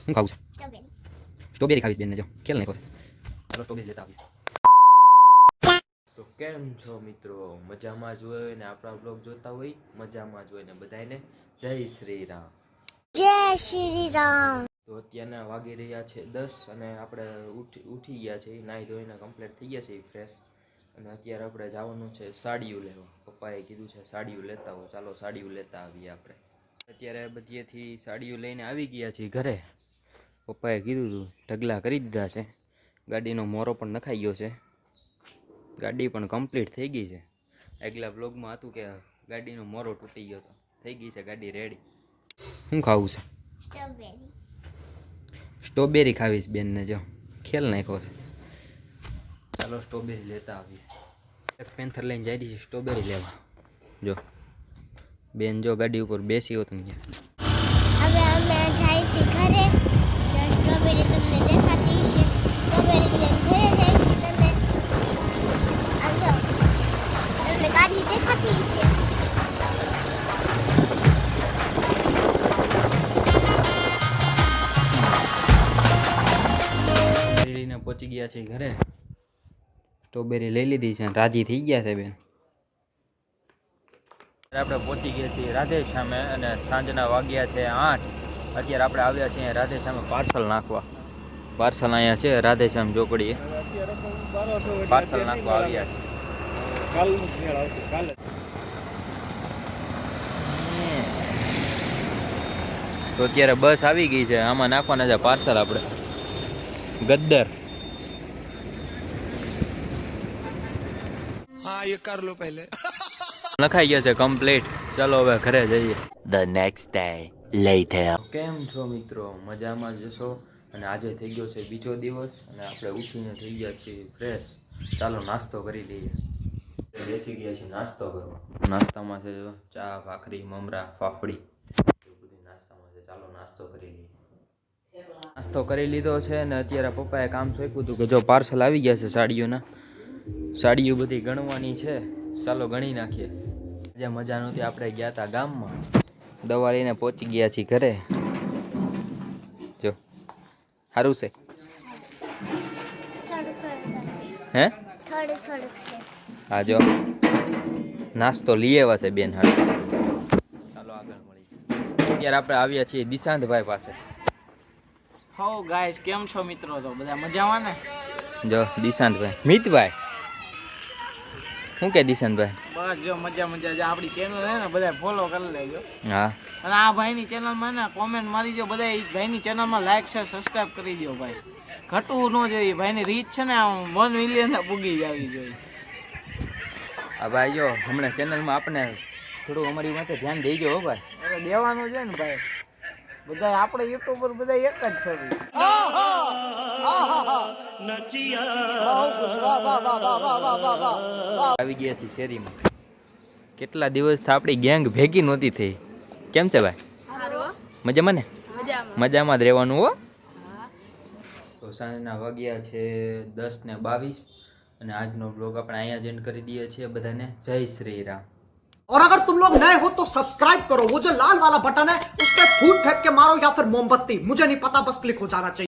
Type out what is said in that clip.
હું ખાવું છે સ્ટ્રોબેરી ખાવીશ બેનને જો ખેલ નાખો છે ચાલો સ્ટ્રોબેરી લેતા આવીએ તો કેમ છો મિત્રો મજામાં જ હોય ને આપણા બ્લોગ જોતા હોય મજામાં જ હોય ને બધાને જય શ્રી રામ તો અત્યારના વાગી રહ્યા છે 10 અને આપણે ઉઠી ગયા છે નાહી ધોઈને કમ્પ્લીટ થઈ ગયા છે ફ્રેશ અને અત્યારે આપણે જવાનું છે સાડીઓ લેવા પપ્પાએ કીધું છે સાડીઓ લેતા આવો ચાલો સાડીઓ લેતા આવીએ આપણે અત્યારે બધીએથી સાડીઓ લઈને આવી ગયા છીએ ઘરે પપ્પાએ કીધું હતું ઢગલા કરી દીધા છે ગાડીનો મોરો પણ નખાઈ ગયો છે ગાડી પણ કમ્પ્લીટ થઈ ગઈ છે આગલા બ્લોગમાં હતું કે ગાડીનો મોરો તૂટી ગયો હતો થઈ ગઈ છે ગાડી રેડી શું ખાવું છે સ્ટ્રોબેરી ખાવીશ બેનને જો ખેલ નાખ્યો છે ચાલો સ્ટ્રોબેરી લેતા આવીએ એક પેન્થર લઈને જઈ રહી છે સ્ટ્રોબેરી લેવા જો બેન જો ગાડી ઉપર બેસી હોત ને હવે અમે જઈએ છીએ ઘરે સ્ટ્રોબેરી તમને દેખાતી છે સ્ટ્રોબેરી લઈને ઘરે જઈશું તમે આવજો તમને ગાડી દેખાતી છે લઈને પહોંચી ગયા છે ઘરે સ્ટ્રોબેરી લઈ લીધી છે રાજી થઈ ગયા છે બેન આપણે પહોંચી ગયા છીએ રાધે સામે અને સાંજના વાગ્યા છે 8 અત્યારે આપણે આવ્યા છીએ રાધે સામે પાર્સલ નાખવા પાર્સલ અહીંયા છે રાધે શ્યામ ચોકડીએ પાર્સલ નાખવા આવ્યા છે તો અત્યારે બસ આવી ગઈ છે આમાં નાખવાના છે પાર્સલ આપણે ગદ્દર हाँ ये कर लो पहले લખાઈ ગયા છે કમ્પ્લીટ ચાલો હવે ઘરે જઈએ The next day later. કેમ છો મિત્રો મજામાં જશો અને આજે થઈ ગયો છે બીજો દિવસ અને આપણે ઉઠીને થઈ ગયા છીએ ફ્રેશ ચાલો નાસ્તો કરી લઈએ બેસી ગયા છીએ નાસ્તો કરવા નાસ્તામાં છે ચા ભાખરી મમરા ફાફડી એવું બધું નાસ્તામાં છે ચાલો નાસ્તો કરી લઈએ નાસ્તો કરી લીધો છે અને અત્યારે પપ્પાએ કામ સોંપ્યું હતું કે જો પાર્સલ આવી ગયા છે સાડીઓ બધી ગણવાની છે ચાલો ગણી નાખીએ આજે મજા નહોતી આપણે ગયા હતા ગામમાં દવા લઈને પહોંચી ગયા છીએ ઘરે જો સારું છે હે થોડું છે હા જો નાસ્તો લઈ આવ્યા છે બેન હાલ ચાલો આગળ મળી અત્યારે આપણે આવ્યા છીએ દિશાંતભાઈ પાસે હો ગાઈસ કેમ છો મિત્રો તો બધા મજામાં ને જો દિશાંતભાઈ મિતભાઈ શું કે દિશાંતભાઈ બસ જો મજા જે આપણી ચેનલ છે ને બધા ફોલો કરી લેજો હા અને આ ભાઈની ચેનલમાં ને કોમેન્ટ મારી દો બધા એ ભાઈની ચેનલમાં લાઈક શેર સબસ્ક્રાઇબ કરી દો ભાઈ ઘટવું ન જોઈએ ભાઈની રીચ છે ને 1 મિલિયન પૂગી જવી જોઈએ હા ભાઈ જો હમણાં ચેનલમાં આપણે થોડું અમારી માટે ધ્યાન દેજો હો ભાઈ હવે દેવાનું છે ને ભાઈ બધા આપણે યુટ્યુબર બધા એક જ છે આવી ગયા છીએ શેરીમાં કેટલા દિવસથી આપણી ગેંગ ભેગી નહોતી થઈ કેમ છે ભાઈ મજામાં ને મજામાં જ રહેવાનું હો તો સાંજના વાગ્યા છે 10:22 અને આજનો બ્લોગ આપણે અહીંયા જ એન્ડ કરી દઈએ છીએ બધાને જય શ્રી રામ और अगर तुम लोग नए हो तो सब्सक्राइब करो वो जो लाल वाला बटन है उस पर फूट फेंक के मारो या फिर मोमबत्ती मुझे नहीं पता बस क्लिक हो जाना चाहिए